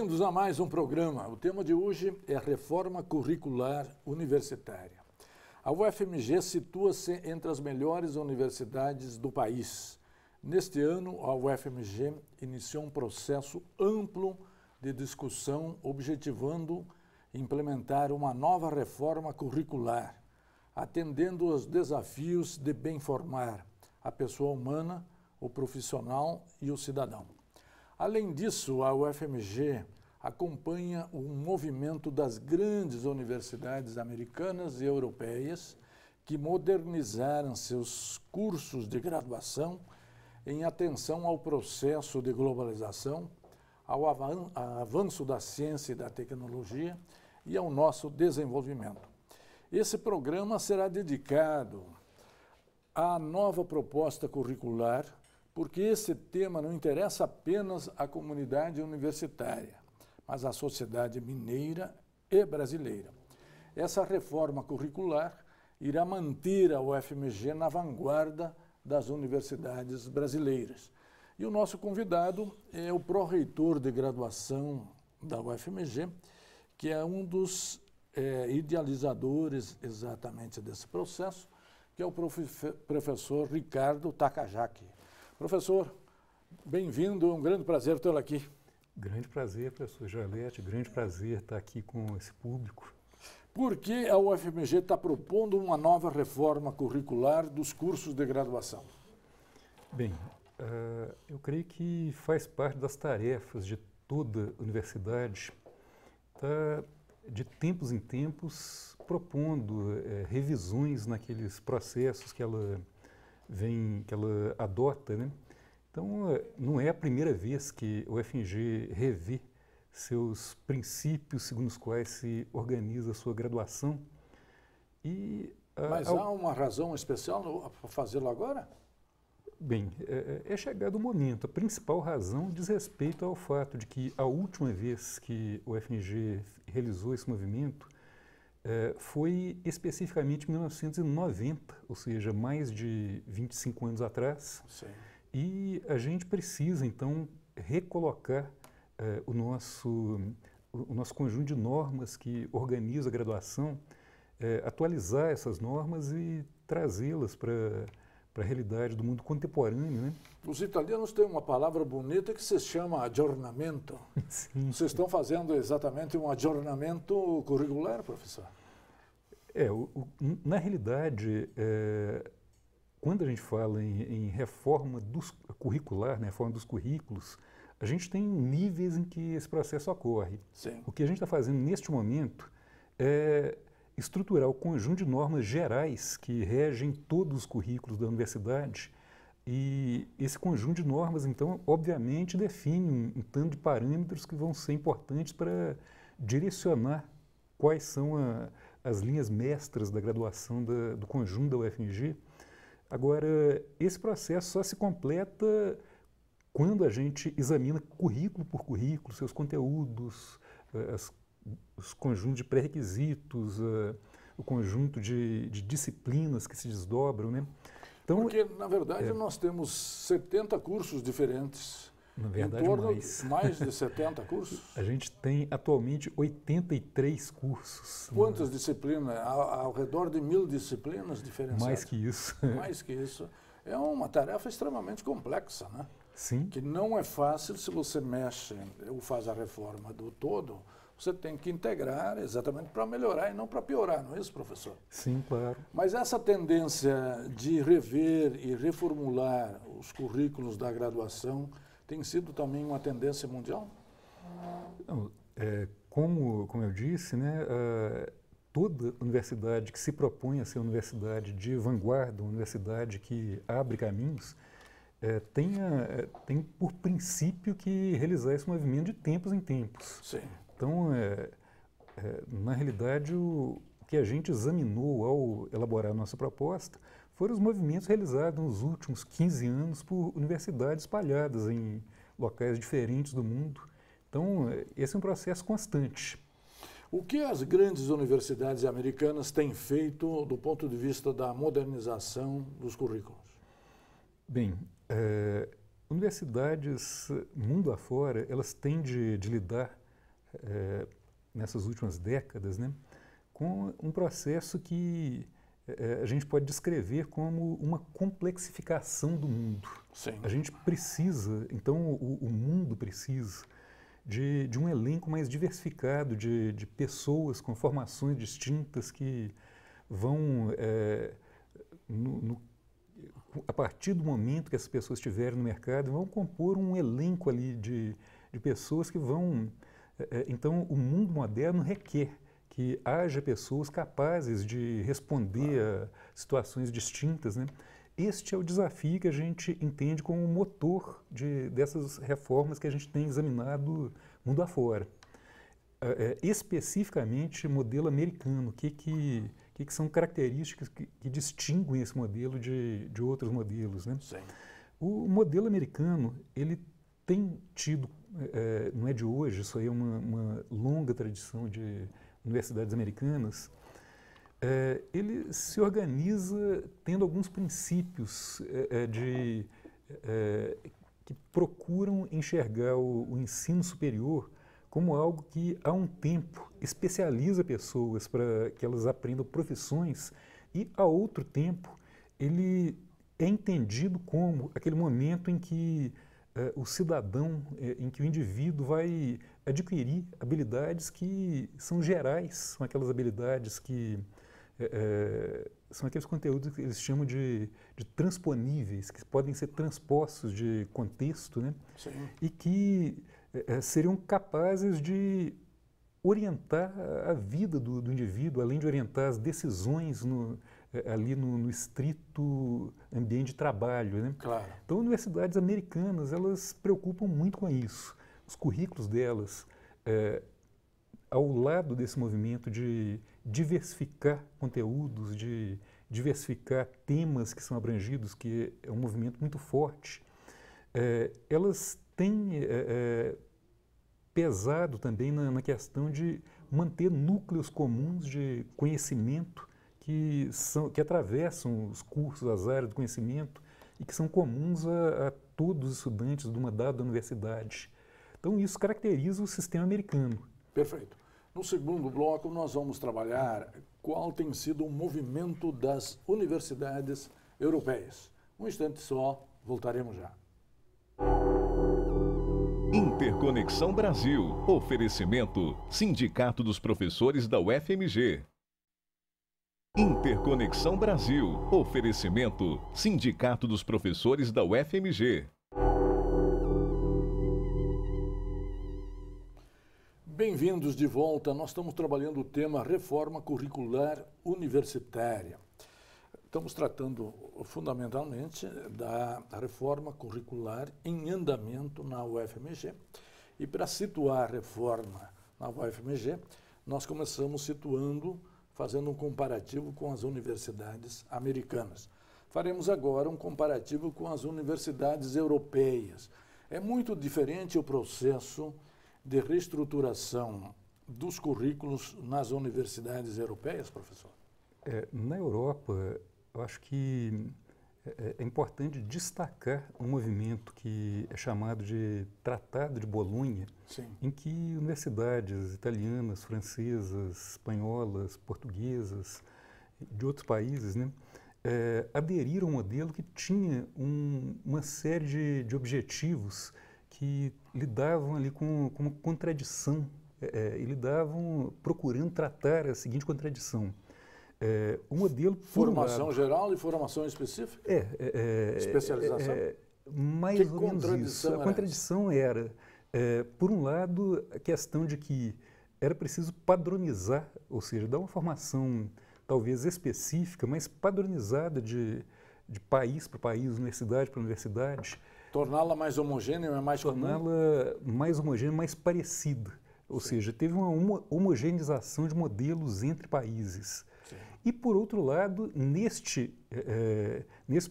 Bem-vindos a mais um programa. O tema de hoje é Reforma Curricular Universitária. A UFMG situa-se entre as melhores universidades do país. Neste ano, a UFMG iniciou um processo amplo de discussão objetivando implementar uma nova reforma curricular, atendendo aos desafios de bem formar a pessoa humana, o profissional e o cidadão. Além disso, a UFMG acompanha o movimento das grandes universidades americanas e europeias que modernizaram seus cursos de graduação em atenção ao processo de globalização, ao avanço da ciência e da tecnologia e ao nosso desenvolvimento. Esse programa será dedicado à nova proposta curricular, porque esse tema não interessa apenas à comunidade universitária, mas à sociedade mineira e brasileira. Essa reforma curricular irá manter a UFMG na vanguarda das universidades brasileiras. E o nosso convidado é o pró-reitor de graduação da UFMG, que é um dos idealizadores exatamente desse processo, que é o professor Ricardo Takajaki. Professor, bem-vindo, é um grande prazer tê-lo aqui. Grande prazer, professor Joelete, grande prazer estar aqui com esse público. Por que a UFMG está propondo uma nova reforma curricular dos cursos de graduação? Bem, eu creio que faz parte das tarefas de toda universidade estar, de tempos em tempos, propondo revisões naqueles processos que ela adota, né? Então, não é a primeira vez que o UFMG revê seus princípios segundo os quais se organiza a sua graduação. Mas há uma razão especial para fazê-lo agora? Bem, é chegado o momento. A principal razão diz respeito ao fato de que a última vez que o UFMG realizou esse movimento foi especificamente em 1990, ou seja, mais de 25 anos atrás. Sim. E a gente precisa, então, recolocar o nosso conjunto de normas que organiza a graduação, atualizar essas normas e trazê-las para a realidade do mundo contemporâneo, né? Os italianos têm uma palavra bonita que se chama aggiornamento. Sim. Vocês estão fazendo exatamente um aggiornamento curricular, professor? Na realidade, quando a gente fala em reforma curricular, né, reforma dos currículos, a gente tem níveis em que esse processo ocorre. Sim. O que a gente está fazendo neste momento é estruturar o conjunto de normas gerais que regem todos os currículos da universidade, e esse conjunto de normas, então, obviamente, define um tanto de parâmetros que vão ser importantes para direcionar quais são as linhas mestras da graduação do conjunto da UFMG. Agora, esse processo só se completa quando a gente examina currículo por currículo, seus conteúdos, os conjuntos de pré-requisitos, o conjunto de disciplinas que se desdobram, né? Então, porque, na verdade, nós temos 70 cursos diferentes. Na verdade, em torno mais de 70 cursos? A gente tem atualmente 83 cursos. Quantas disciplinas? Ao redor de 1000 disciplinas diferenciadas? Mais que isso. Mais que isso. É uma tarefa extremamente complexa, né? Sim. Que não é fácil se você mexe ou faz a reforma do todo, você tem que integrar exatamente para melhorar e não para piorar, não é isso, professor? Sim, claro. Mas essa tendência de rever e reformular os currículos da graduação tem sido também uma tendência mundial? Não, como eu disse, né, toda universidade que se propõe a ser uma universidade de vanguarda, uma universidade que abre caminhos, tem por princípio que realizar esse movimento de tempos em tempos. Sim. Então, na realidade, o que a gente examinou ao elaborar a nossa proposta foram os movimentos realizados nos últimos 15 anos por universidades espalhadas em locais diferentes do mundo. Então, esse é um processo constante. O que as grandes universidades americanas têm feito do ponto de vista da modernização dos currículos? Bem, universidades mundo afora, elas têm de lidar nessas últimas décadas, né, com um processo que a gente pode descrever como uma complexificação do mundo. Sim. A gente precisa, então o mundo precisa de um elenco mais diversificado, de pessoas com formações distintas que vão, a partir do momento que essas pessoas estiverem no mercado, vão compor um elenco ali de pessoas que vão... Então, o mundo moderno requer que haja pessoas capazes de responder a situações distintas, né? Este é o desafio que a gente entende como o motor dessas reformas que a gente tem examinado mundo afora. Especificamente, modelo americano, o que são características que distinguem esse modelo de outros modelos, né? Sim. O modelo americano, ele tem tido, não é de hoje, isso aí é uma longa tradição de universidades americanas, ele se organiza tendo alguns princípios que procuram enxergar o ensino superior como algo que, há um tempo, especializa pessoas para que elas aprendam profissões e, há outro tempo, ele é entendido como aquele momento em que o cidadão, em que o indivíduo vai adquirir habilidades que são gerais, são aquelas habilidades que são aqueles conteúdos que eles chamam de transponíveis, que podem ser transpostos de contexto, né? Sim. E que seriam capazes de orientar a vida do indivíduo, além de orientar as decisões ali no estrito ambiente de trabalho, né? Claro. Então, universidades americanas, elas se preocupam muito com isso. Os currículos delas, ao lado desse movimento de diversificar conteúdos, de diversificar temas que são abrangidos, que é um movimento muito forte, elas têm pesado também na questão de manter núcleos comuns de conhecimento que atravessam os cursos, as áreas do conhecimento e que são comuns a todos os estudantes de uma dada universidade. Então, isso caracteriza o sistema americano. Perfeito. No segundo bloco, nós vamos trabalhar qual tem sido o movimento das universidades europeias. Um instante só, voltaremos já. Interconexão Brasil. Oferecimento: Sindicato dos Professores da UFMG. Interconexão Brasil. Oferecimento: Sindicato dos Professores da UFMG. Bem-vindos de volta. Nós estamos trabalhando o tema Reforma Curricular Universitária. Estamos tratando fundamentalmente da reforma curricular em andamento na UFMG. E para situar a reforma na UFMG, nós começamos fazendo um comparativo com as universidades americanas. Faremos agora um comparativo com as universidades europeias. É muito diferente o processo de reestruturação dos currículos nas universidades europeias, professor? Na Europa, eu acho que é importante destacar um movimento que é chamado de Tratado de Bolonha, Sim. em que universidades italianas, francesas, espanholas, portuguesas, de outros países, né, aderiram a um modelo que tinha uma série de objetivos que lidavam ali com uma contradição, e lidavam procurando tratar a seguinte contradição. O modelo, formação geral e formação específica? Especialização? Mais ou menos isso. A contradição era, por um lado, a questão de que era preciso padronizar, ou seja, dar uma formação talvez específica, mas padronizada de país para país, universidade para universidade. Torná-la mais homogênea e mais comum? Torná-la mais homogênea, mais parecida. Ou seja, teve uma homogeneização de modelos entre países. Sim. E, por outro lado, nesse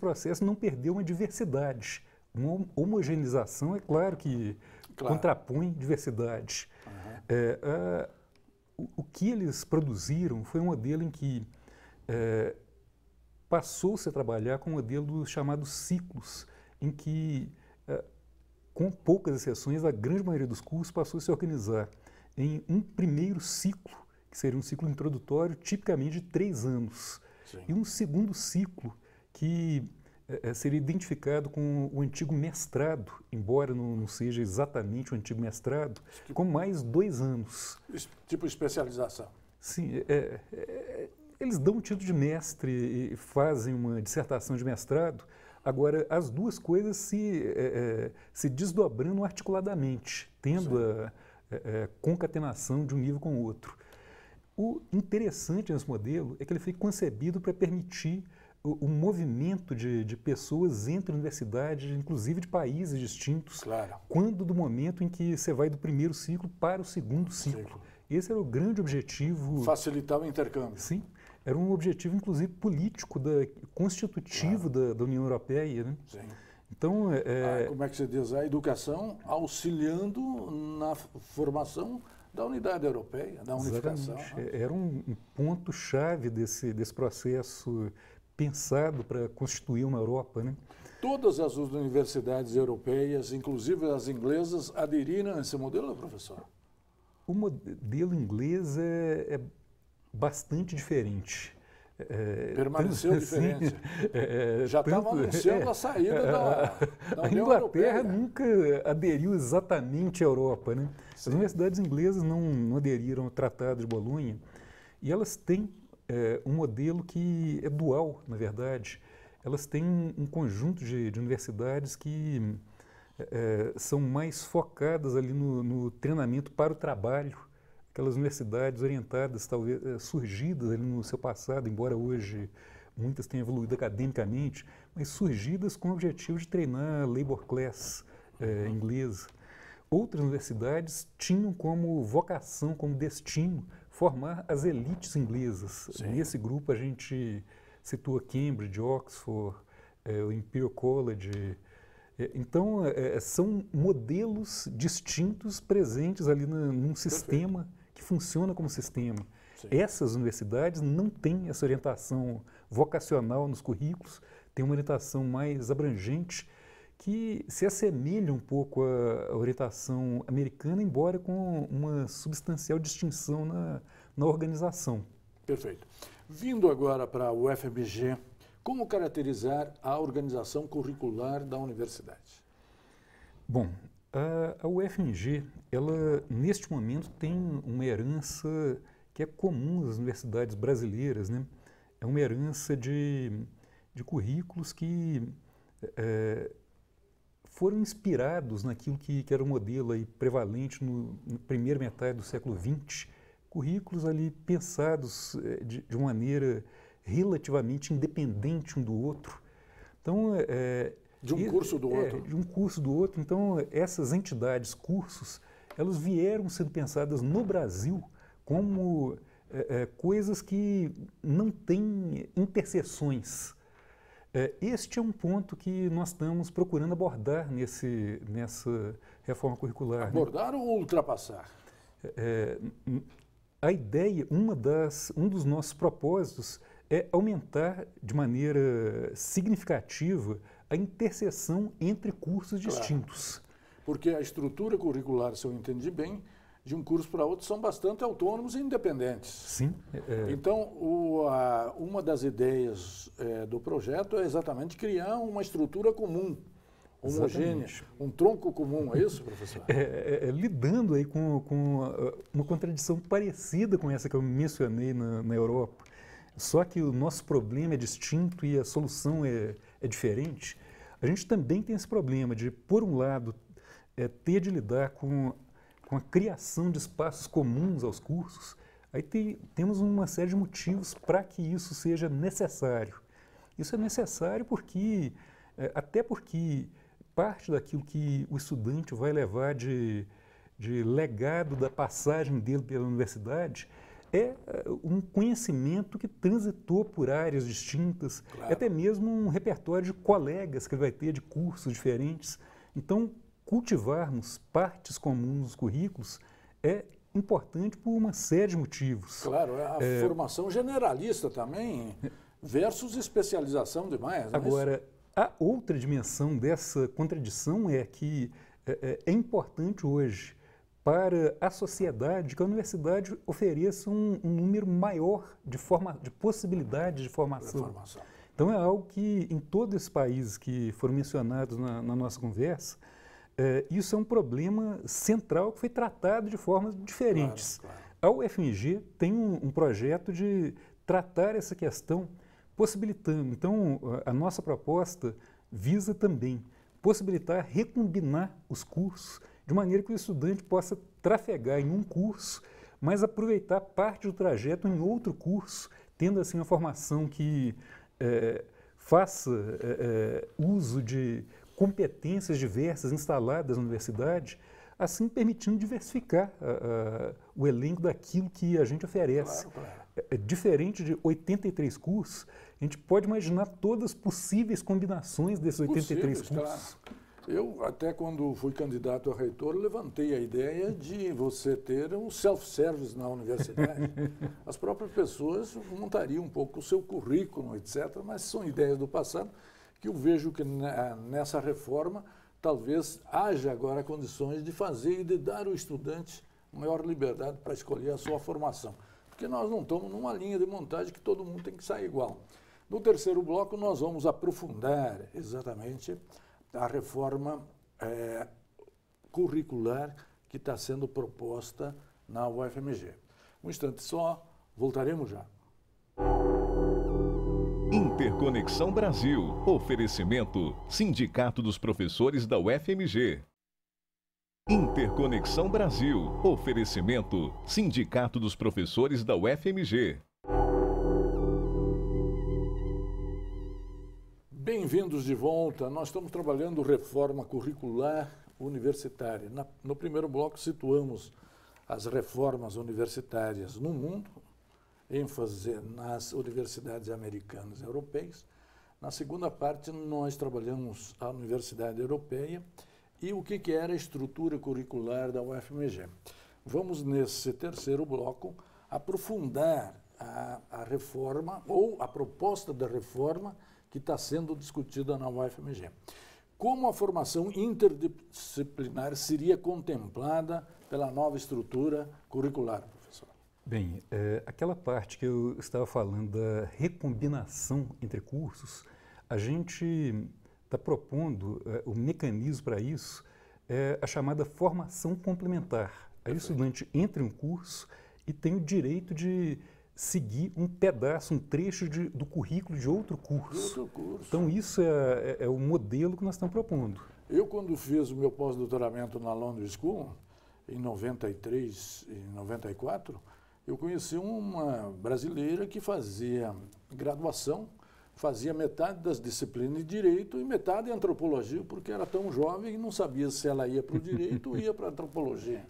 processo não perdeu uma diversidade. Uma homogeneização, é claro que contrapõe diversidade. Uhum. O que eles produziram foi um modelo em que passou-se a trabalhar com um modelo chamado ciclos, em que, com poucas exceções, a grande maioria dos cursos passou a se organizar em um primeiro ciclo, que seria um ciclo introdutório tipicamente de 3 anos, Sim. e um segundo ciclo que seria identificado com o antigo mestrado, embora não seja exatamente o antigo mestrado, com mais 2 anos. Tipo especialização. Sim, eles dão um título de mestre e fazem uma dissertação de mestrado. Agora, as duas coisas se desdobrando articuladamente, tendo a concatenação de um nível com o outro. O interessante nesse modelo é que ele foi concebido para permitir o movimento de pessoas entre universidades, inclusive de países distintos, Claro. quando do momento em que você vai do primeiro ciclo para o segundo ciclo. Esse era o grande objetivo. Facilitar o intercâmbio. Sim, era um objetivo, inclusive, político, constitutivo da União Europeia, né? Sim. Então, como é que se diz? A educação auxiliando na formação da unidade europeia, da unificação. Exatamente. Era um ponto-chave desse processo pensado para constituir uma Europa, né? Todas as universidades europeias, inclusive as inglesas, aderiram a esse modelo, professor? O modelo inglês é bastante diferente. Permaneceu diferente. Já estava anunciando a saída da a União Inglaterra Europeia. nunca aderiu exatamente à Europa, né? As universidades inglesas não aderiram ao Tratado de Bolonha e elas têm um modelo que é dual, na verdade. Elas têm um conjunto de universidades que são mais focadas ali no treinamento para o trabalho. Aquelas universidades orientadas, talvez surgidas ali no seu passado, embora hoje muitas tenham evoluído academicamente, mas surgidas com o objetivo de treinar a labor class inglesa. Outras universidades tinham como vocação, como destino, formar as elites inglesas. Sim. Nesse grupo a gente situa Cambridge, Oxford, o Imperial College. Então, são modelos distintos presentes ali num sistema que funciona como sistema. Sim. Essas universidades não têm essa orientação vocacional nos currículos, têm uma orientação mais abrangente que se assemelha um pouco à orientação americana, embora com uma substancial distinção na organização. Perfeito. Vindo agora para a UFMG, como caracterizar a organização curricular da universidade? Bom, a UFMG, ela neste momento tem uma herança que é comum às universidades brasileiras, né? É uma herança de currículos que foram inspirados naquilo que era o modelo aí prevalente na primeira metade do século XX, currículos ali pensados de maneira relativamente independente um do outro. Então, de um curso do outro. De um curso do outro. Então, essas entidades, cursos, elas vieram sendo pensadas no Brasil como coisas que não têm interseções. Este é um ponto que nós estamos procurando abordar nessa reforma curricular. Abordar, né? Ou ultrapassar? A ideia, um dos nossos propósitos é aumentar de maneira significativa a interseção entre cursos distintos. Porque a estrutura curricular, se eu entendi bem, de um curso para outro são bastante autônomos e independentes. Sim. Então, uma das ideias do projeto é exatamente criar uma estrutura comum, homogênea, um tronco comum, é isso, professor? Lidando aí com uma contradição parecida com essa que eu mencionei na Europa, só que o nosso problema é distinto e a solução é diferente. A gente também tem esse problema de, por um lado, ter de lidar com a criação de espaços comuns aos cursos. Aí temos uma série de motivos para que isso seja necessário. Isso é necessário até porque parte daquilo que o estudante vai levar de legado da passagem dele pela universidade é um conhecimento que transitou por áreas distintas, Claro. Até mesmo um repertório de colegas que ele vai ter de cursos diferentes. Então, cultivarmos partes comuns nos currículos é importante por uma série de motivos. Claro, a formação generalista também versus especialização demais. Agora, a outra dimensão dessa contradição é que é importante hoje para a sociedade que a universidade ofereça um número maior de possibilidades de formação. Então é algo que em todos esses países que foram mencionados na nossa conversa, isso é um problema central que foi tratado de formas diferentes. Claro. A UFMG tem um projeto de tratar essa questão possibilitando. Então a nossa proposta visa também possibilitar recombinar os cursos de maneira que o estudante possa trafegar em um curso, mas aproveitar parte do trajeto em outro curso, tendo assim uma formação que faça uso de competências diversas instaladas na universidade, assim permitindo diversificar o elenco daquilo que a gente oferece. Claro. Diferente de 83 cursos, a gente pode imaginar todas as possíveis combinações desses 83 cursos. Claro. Eu, até quando fui candidato a reitor, levantei a ideia de você ter um self-service na universidade. As próprias pessoas montariam um pouco o seu currículo, etc., mas são ideias do passado que eu vejo que nessa reforma talvez haja agora condições de fazer e de dar ao estudante maior liberdade para escolher a sua formação. Porque nós não estamos numa linha de montagem que todo mundo tem que sair igual. No terceiro bloco, nós vamos aprofundar exatamente a reforma curricular que está sendo proposta na UFMG. Um instante só, voltaremos já. Interconexão Brasil. Oferecimento: Sindicato dos Professores da UFMG. Interconexão Brasil. Oferecimento: Sindicato dos Professores da UFMG. Bem-vindos de volta. Nós estamos trabalhando reforma curricular universitária. No primeiro bloco situamos as reformas universitárias no mundo, ênfase nas universidades americanas e europeias. Na segunda parte, nós trabalhamos a Universidade Europeia e o que era a estrutura curricular da UFMG. Vamos, nesse terceiro bloco, aprofundar a reforma ou a proposta da reforma que está sendo discutida na UFMG. Como a formação interdisciplinar seria contemplada pela nova estrutura curricular, professor? Bem, aquela parte que eu estava falando da recombinação entre cursos, a gente está propondo o mecanismo para isso, a chamada formação complementar. Aí o estudante entra em um curso e tem o direito de seguir um pedaço, um trecho do currículo de outro curso. Então isso é o modelo que nós estamos propondo. Eu, quando fiz o meu pós-doutoramento na London School, em 93 e 94, eu conheci uma brasileira que fazia graduação, fazia metade das disciplinas de Direito e metade de Antropologia, porque era tão jovem e não sabia se ela ia para o Direito ou ia para a Antropologia.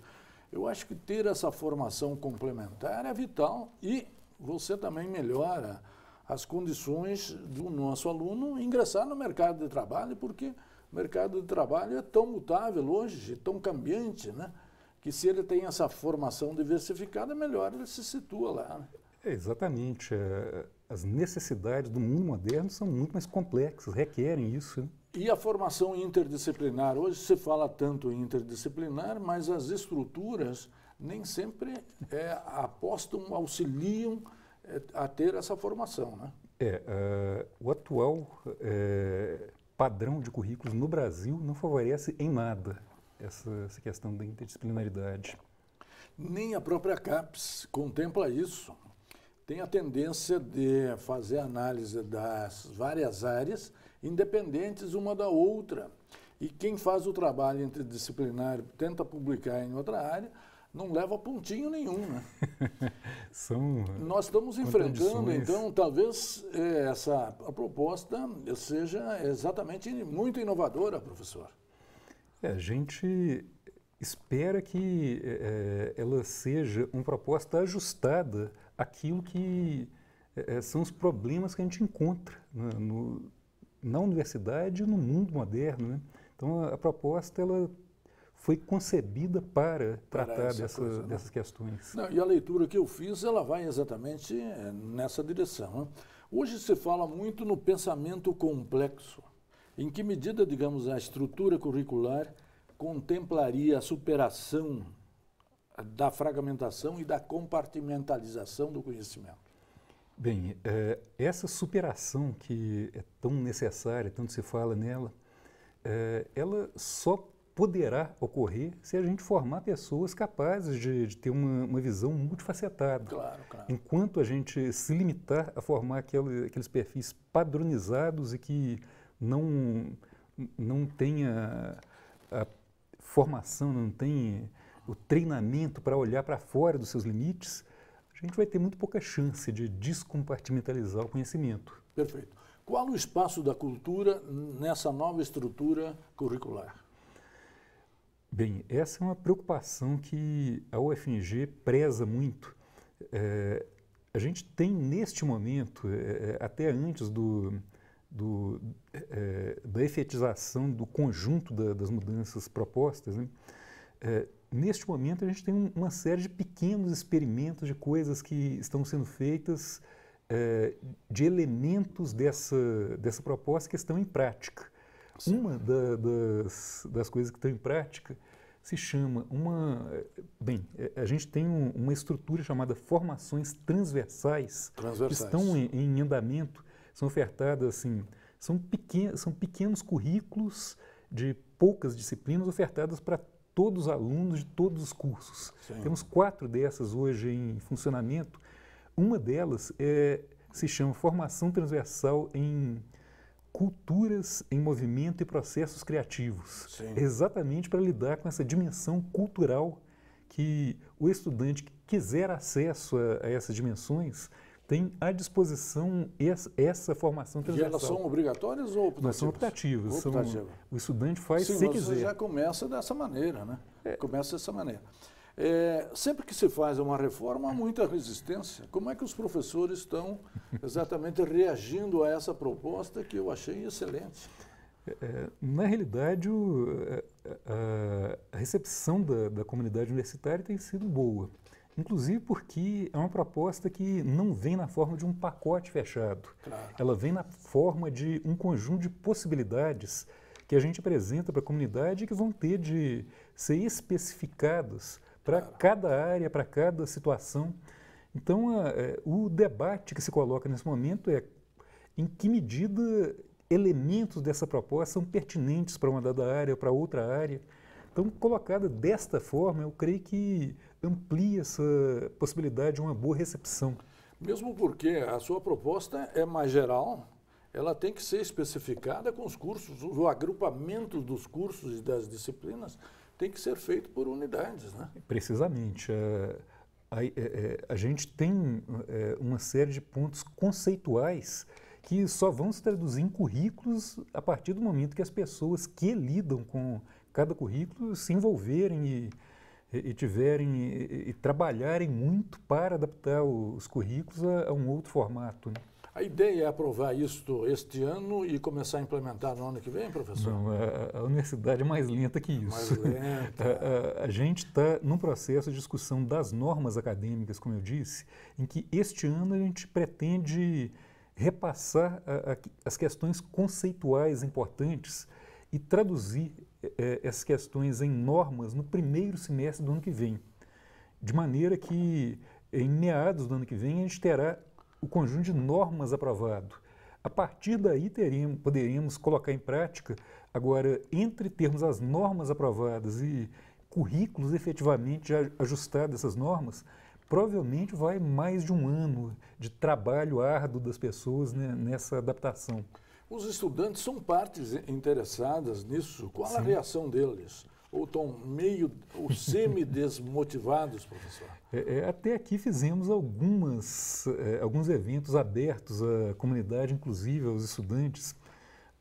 Eu acho que ter essa formação complementar é vital e você também melhora as condições do nosso aluno ingressar no mercado de trabalho, porque o mercado de trabalho é tão mutável hoje, tão cambiante, né? Que se ele tem essa formação diversificada, melhor ele se situa lá. Né? Exatamente. As necessidades do mundo moderno são muito mais complexas, requerem isso. Né? E a formação interdisciplinar? Hoje se fala tanto em interdisciplinar, mas as estruturas nem sempre apostam, auxiliam a ter essa formação. Né? O atual padrão de currículos no Brasil não favorece em nada essa questão da interdisciplinaridade. Nem a própria CAPES contempla isso. Tem a tendência de fazer análise das várias áreas independentes uma da outra. E quem faz o trabalho interdisciplinar, tenta publicar em outra área, não leva pontinho nenhum. Né? Nós estamos enfrentando, então, talvez a proposta seja exatamente muito inovadora, professor. A gente espera que ela seja uma proposta ajustada àquilo que são os problemas que a gente encontra na universidade e no mundo moderno. Né? Então, a proposta ela foi concebida para tratar dessas questões. Não, e a leitura que eu fiz, ela vai exatamente nessa direção. Né? Hoje se fala muito no pensamento complexo. Em que medida, digamos, a estrutura curricular contemplaria a superação da fragmentação e da compartimentalização do conhecimento? Bem, essa superação que é tão necessária, tanto se fala nela, ela só poderá ocorrer se a gente formar pessoas capazes de ter uma visão multifacetada. Claro, claro. Enquanto a gente se limitar a formar aqueles perfis padronizados e que não tenha a formação, não tem o treinamento para olhar para fora dos seus limites, a gente vai ter muito pouca chance de descompartimentalizar o conhecimento. Perfeito. Qual o espaço da cultura nessa nova estrutura curricular? Bem, essa é uma preocupação que a UFMG preza muito. A gente tem neste momento, até antes da efetização do conjunto das mudanças propostas, né? Neste momento a gente tem uma série de pequenos experimentos de coisas que estão sendo feitas, de elementos dessa proposta que estão em prática. Sim. Uma das coisas que estão em prática se chama Bem, a gente tem uma estrutura chamada formações transversais. Que estão em andamento, são ofertadas assim, são pequenos currículos de poucas disciplinas ofertadas para todos os alunos de todos os cursos. Sim. Temos 4 dessas hoje em funcionamento. Uma delas se chama Formação Transversal em Culturas em Movimento e Processos Criativos. Sim. Exatamente para lidar com essa dimensão cultural que o estudante que quiser acesso a essas dimensões tem à disposição essa formação transversal. E elas são obrigatórias ou optativas? Não, são optativas. O estudante faz se quiser. Você já começa dessa maneira, né? Começa dessa maneira. Sempre que se faz uma reforma, há muita resistência. Como é que os professores estão exatamente reagindo a essa proposta que eu achei excelente? Na realidade, a recepção da comunidade universitária tem sido boa. Inclusive porque é uma proposta que não vem na forma de um pacote fechado. Claro. Ela vem na forma de um conjunto de possibilidades que a gente apresenta para a comunidade e que vão ter de ser especificadas para cada área, para cada situação. Então, o debate que se coloca nesse momento é em que medida elementos dessa proposta são pertinentes para uma dada área ou para outra área. Então, colocada desta forma, eu creio que amplia essa possibilidade de uma boa recepção. Mesmo porque a sua proposta é mais geral, ela tem que ser especificada com os cursos, o agrupamento dos cursos e das disciplinas tem que ser feito por unidades, né? Precisamente. A gente tem uma série de pontos conceituais que só vão se traduzir em currículos a partir do momento que as pessoas que lidam com cada currículo se envolverem e trabalharem muito para adaptar os currículos a um outro formato, né? A ideia é aprovar isto este ano e começar a implementar no ano que vem, professor? Não, a universidade é mais lenta que isso. Mais lenta. A gente está num processo de discussão das normas acadêmicas, como eu disse, em que este ano a gente pretende repassar as questões conceituais importantes e traduzir essas questões em normas no primeiro semestre do ano que vem. De maneira que, em meados do ano que vem, a gente terá o conjunto de normas aprovado. A partir daí poderíamos colocar em prática. Agora, entre termos as normas aprovadas e currículos efetivamente ajustados a essas normas, provavelmente vai mais de um ano de trabalho árduo das pessoas, né, nessa adaptação. Os estudantes são partes interessadas nisso. Qual Sim. a reação deles? Ou estão meio ou semi-desmotivados, professor? Até aqui fizemos alguns eventos abertos à comunidade, inclusive aos estudantes.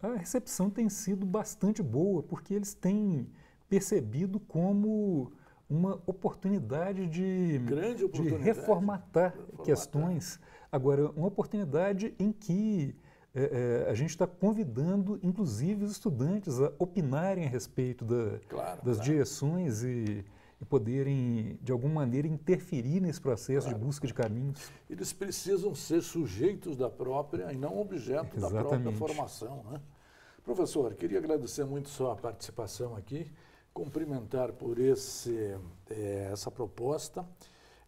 A recepção tem sido bastante boa, porque eles têm percebido como uma oportunidade de reformatar questões. Agora, uma oportunidade em que a gente está convidando, inclusive, os estudantes a opinarem a respeito das direções e poderem, de alguma maneira, interferir nesse processo de busca de caminhos. Eles precisam ser sujeitos da própria e não objeto da própria formação, né? Professor, queria agradecer muito sua participação aqui. cumprimentar por essa proposta.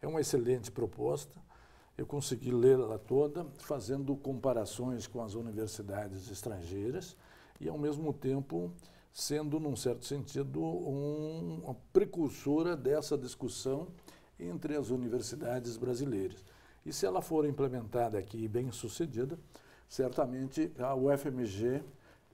É uma excelente proposta. Eu consegui lê-la toda, fazendo comparações com as universidades estrangeiras e, ao mesmo tempo, sendo, num certo sentido, uma precursora dessa discussão entre as universidades brasileiras. E se ela for implementada aqui bem-sucedida, certamente a UFMG,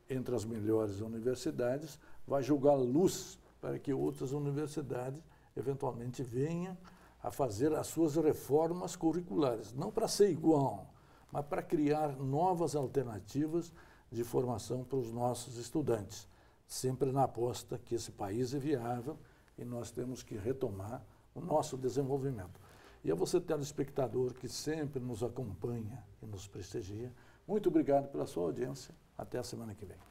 entre as melhores universidades, vai jogar luz para que outras universidades, eventualmente, venham a fazer as suas reformas curriculares, não para ser igual, mas para criar novas alternativas de formação para os nossos estudantes, sempre na aposta que esse país é viável e nós temos que retomar o nosso desenvolvimento. E a você, telespectador, que sempre nos acompanha e nos prestigia, muito obrigado pela sua audiência. Até a semana que vem.